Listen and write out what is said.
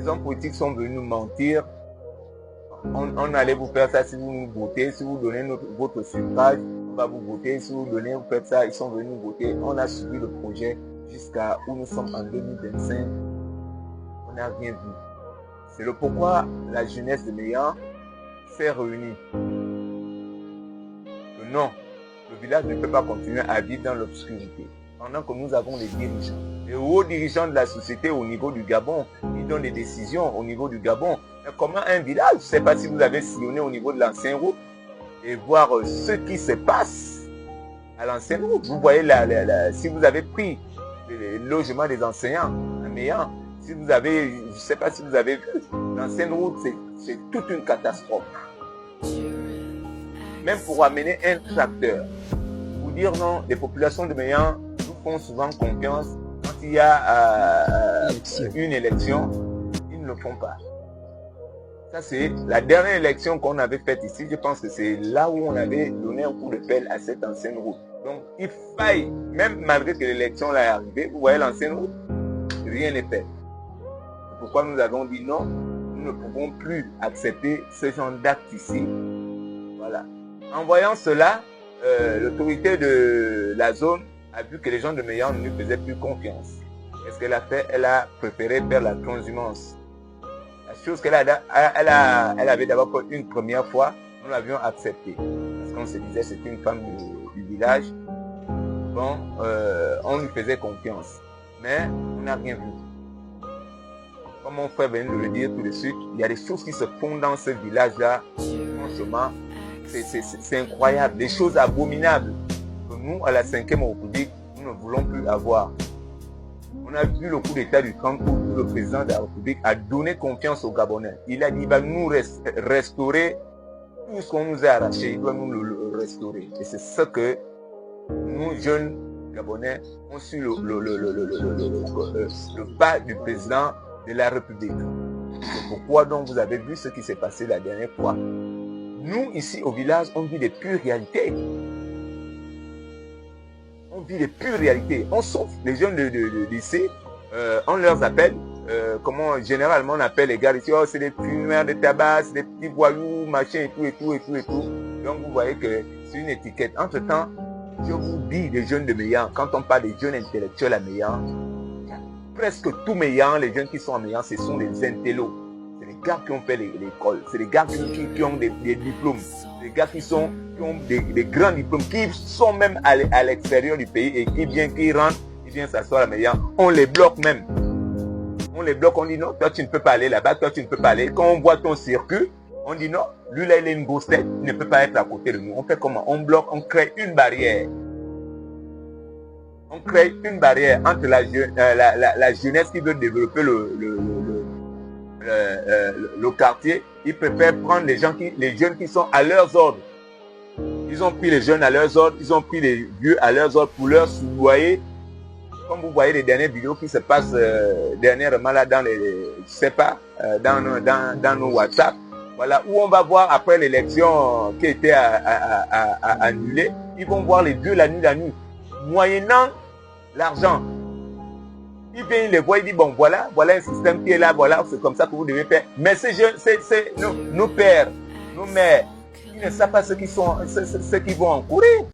Les hommes politiques sont venus nous mentir. On allait vous faire ça si vous nous votez, si vous donnez votre suffrage, on va vous voter, si vous donnez, vous faites ça, ils sont venus nous voter. On a suivi le projet jusqu'à où nous sommes en 2025. On n'a rien vu. C'est le pourquoi la jeunesse de Meillan s'est réunie. Que non, le village ne peut pas continuer à vivre dans l'obscurité. Pendant que nous avons les dirigeants, les hauts dirigeants de la société au niveau du Gabon, ils donnent des décisions au niveau du Gabon. Mais comment un village, je ne sais pas si vous avez sillonné au niveau de l'ancienne route et voir ce qui se passe à l'ancienne route. Vous voyez, si vous avez pris le logement des enseignants à Meillan, si vous avez, je ne sais pas si vous avez vu, l'ancienne route, c'est toute une catastrophe. Même pour amener un tracteur, pour dire non, les populations de Meillan nous font souvent confiance. Quand il y a une élection, ils ne le font pas. Ça, c'est la dernière élection qu'on avait faite ici. Je pense que c'est là où on avait donné un coup de pelle à cette ancienne route. Donc, il faille, même malgré que l'élection là est arrivée, vous voyez l'ancienne route, rien n'est fait. C'est pourquoi nous avons dit non, nous ne pouvons plus accepter ce genre d'actes ici. Voilà. En voyant cela, l'autorité de la zone a vu que les gens de Meillan ne lui faisaient plus confiance. Qu'est-ce qu'elle a fait? Elle a préféré faire la transhumance. La chose qu'elle elle avait d'abord fait une première fois, nous l'avions acceptée. Parce qu'on se disait c'est une femme du village. Bon, on lui faisait confiance. Mais on n'a rien vu. Comme mon frère vient de le dire tout de suite, il y a des choses qui se font dans ce village-là. Franchement, c'est incroyable. Des choses abominables que nous, à la 5e République, nous ne voulons plus avoir. On a vu le coup d'état du 30 août où le président de la République a donné confiance aux Gabonais. Il a dit qu'il va nous restaurer tout ce qu'on nous a arraché. Il doit nous le restaurer. Et c'est ce que nous, jeunes Gabonais, ont su le pas du président de la République. C'est pourquoi donc vous avez vu ce qui s'est passé la dernière fois. Nous, ici au village, on vit des pures réalités. On vit des pures réalités. On sauve les jeunes de lycée, on leur appelle, comment généralement on appelle les gars ici, oh c'est des fumeurs de tabac, c'est des petits voyous, machin et tout. Donc vous voyez que c'est une étiquette. Entre-temps, je vous dis les jeunes de Meillan, quand on parle des jeunes intellectuels à Meillan, presque tous Meillan, les jeunes qui sont à Meillan, ce sont des intellos. C'est les gars qui ont fait l'école, c'est les gars qui ont des diplômes, des gars qui ont des grands diplômes, qui sont même à l'extérieur du pays et qui rentrent, qui viennent s'asseoir à Meillan. On les bloque même. On les bloque, on dit non, toi tu ne peux pas aller là-bas, toi tu ne peux pas aller. Quand on voit ton circuit, on dit non, lui là il a une grosse tête, il ne peut pas être à côté de nous. On fait comment? On bloque, on crée une barrière. On crée une barrière entre la jeunesse qui veut développer le quartier. Ils préfèrent prendre les jeunes qui sont à leurs ordres. Ils ont pris les jeunes à leurs ordres, ils ont pris les vieux à leurs ordres pour leur soudoyer. Comme vous voyez les dernières vidéos qui se passent dernièrement là dans dans nos WhatsApp. Voilà, où on va voir après l'élection qui était annulée, ils vont voir les vieux la nuit. Moyennant l'argent. Il vient, il les voit, il dit bon voilà un système qui est là, voilà, c'est comme ça que vous devez faire. Mais ces jeunes, c'est nos pères, nos mères, ils ne savent pas ce qu'ils vont encourir.